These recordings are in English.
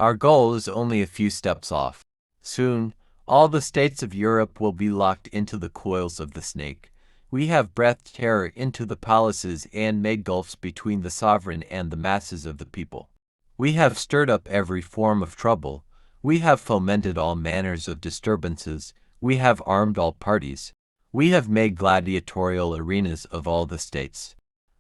Our goal is only a few steps off. Soon, all the states of Europe will be locked into the coils of the snake. We have breathed terror into the palaces and made gulfs between the sovereign and the masses of the people. We have stirred up every form of trouble. We have fomented all manners of disturbances. We have armed all parties. We have made gladiatorial arenas of all the states.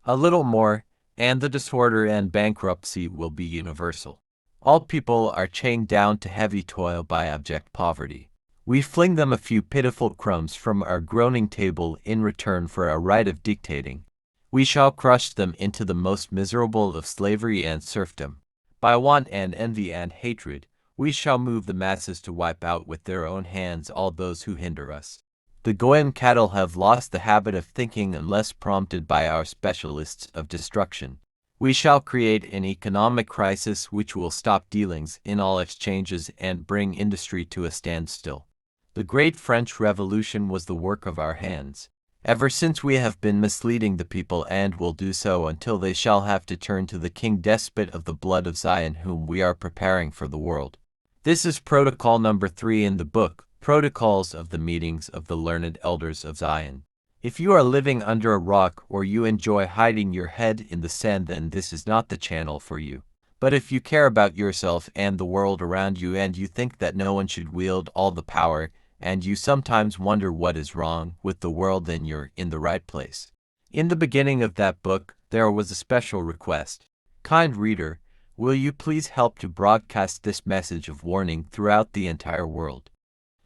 A little more, and the disorder and bankruptcy will be universal. All people are chained down to heavy toil by abject poverty. We fling them a few pitiful crumbs from our groaning table in return for a right of dictating. We shall crush them into the most miserable of slavery and serfdom. By want and envy and hatred, we shall move the masses to wipe out with their own hands all those who hinder us. The Goyim cattle have lost the habit of thinking unless prompted by our specialists of destruction. We shall create an economic crisis which will stop dealings in all exchanges and bring industry to a standstill. The great French Revolution was the work of our hands. Ever since we have been misleading the people and will do so until they shall have to turn to the king despot of the blood of Zion whom we are preparing for the world. This is protocol number 3 in the book, Protocols of the Meetings of the Learned Elders of Zion. If you are living under a rock or you enjoy hiding your head in the sand, then this is not the channel for you. But if you care about yourself and the world around you and you think that no one should wield all the power, and you sometimes wonder what is wrong with the world, then you're in the right place. In the beginning of that book, there was a special request. Kind reader, will you please help to broadcast this message of warning throughout the entire world?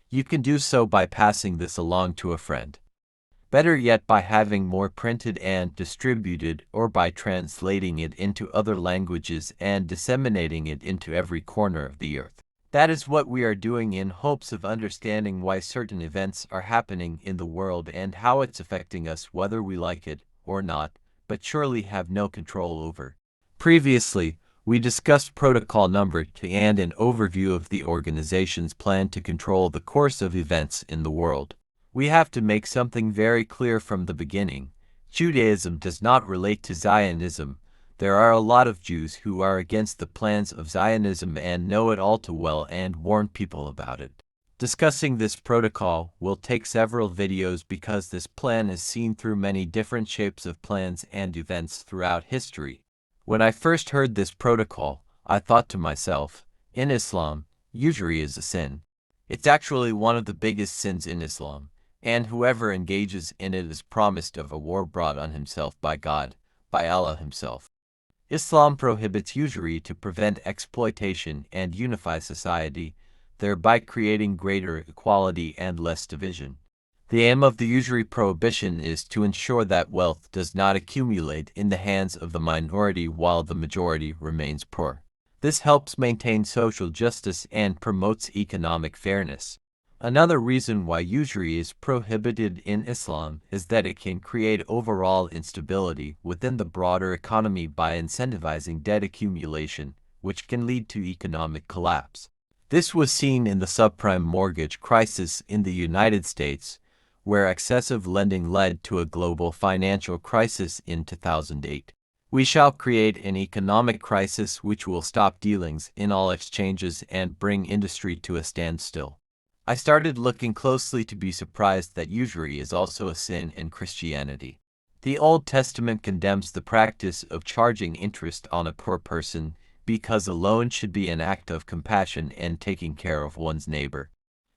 You can do so by passing this along to a friend. Better yet, by having more printed and distributed, or by translating it into other languages and disseminating it into every corner of the earth. That is what we are doing in hopes of understanding why certain events are happening in the world and how it's affecting us, whether we like it or not, but surely have no control over. Previously, we discussed protocol number 2 and an overview of the organization's plan to control the course of events in the world. We have to make something very clear from the beginning. Judaism does not relate to Zionism. There are a lot of Jews who are against the plans of Zionism and know it all too well and warn people about it. Discussing this protocol will take several videos because this plan is seen through many different shapes of plans and events throughout history. When I first heard this protocol, I thought to myself, in Islam, usury is a sin. It's actually one of the biggest sins in Islam, and whoever engages in it is promised of a war brought on himself by God, by Allah himself. Islam prohibits usury to prevent exploitation and unify society, thereby creating greater equality and less division. The aim of the usury prohibition is to ensure that wealth does not accumulate in the hands of the minority while the majority remains poor. This helps maintain social justice and promotes economic fairness. Another reason why usury is prohibited in Islam is that it can create overall instability within the broader economy by incentivizing debt accumulation, which can lead to economic collapse. This was seen in the subprime mortgage crisis in the United States, where excessive lending led to a global financial crisis in 2008. We shall create an economic crisis which will stop dealings in all exchanges and bring industry to a standstill. I started looking closely to be surprised that usury is also a sin in Christianity. The Old Testament condemns the practice of charging interest on a poor person because a loan should be an act of compassion and taking care of one's neighbor.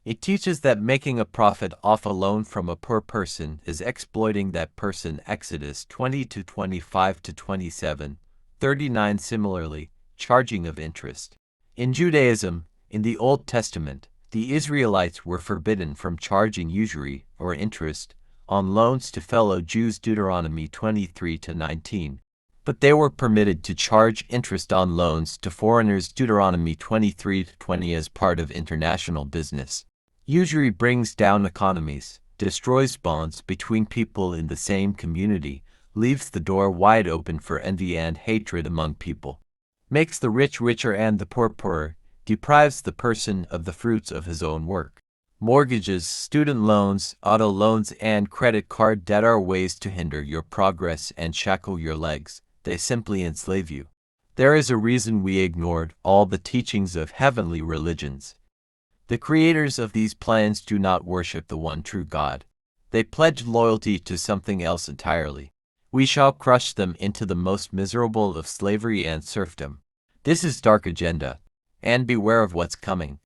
It teaches that making a profit off a loan from a poor person is exploiting that person. Exodus 20:25-27, 39. Similarly, charging of interest. In Judaism, in the Old Testament, the Israelites were forbidden from charging usury or interest on loans to fellow Jews, Deuteronomy 23:19. But they were permitted to charge interest on loans to foreigners, Deuteronomy 23:20, as part of international business. Usury brings down economies, destroys bonds between people in the same community, leaves the door wide open for envy and hatred among people, makes the rich richer and the poor poorer, deprives the person of the fruits of his own work. Mortgages, student loans, auto loans, and credit card debt are ways to hinder your progress and shackle your legs. They simply enslave you. There is a reason we ignored all the teachings of heavenly religions. The creators of these plans do not worship the one true God. They pledge loyalty to something else entirely. We shall crush them into the most miserable of slavery and serfdom. This is dark agenda, and beware of what's coming.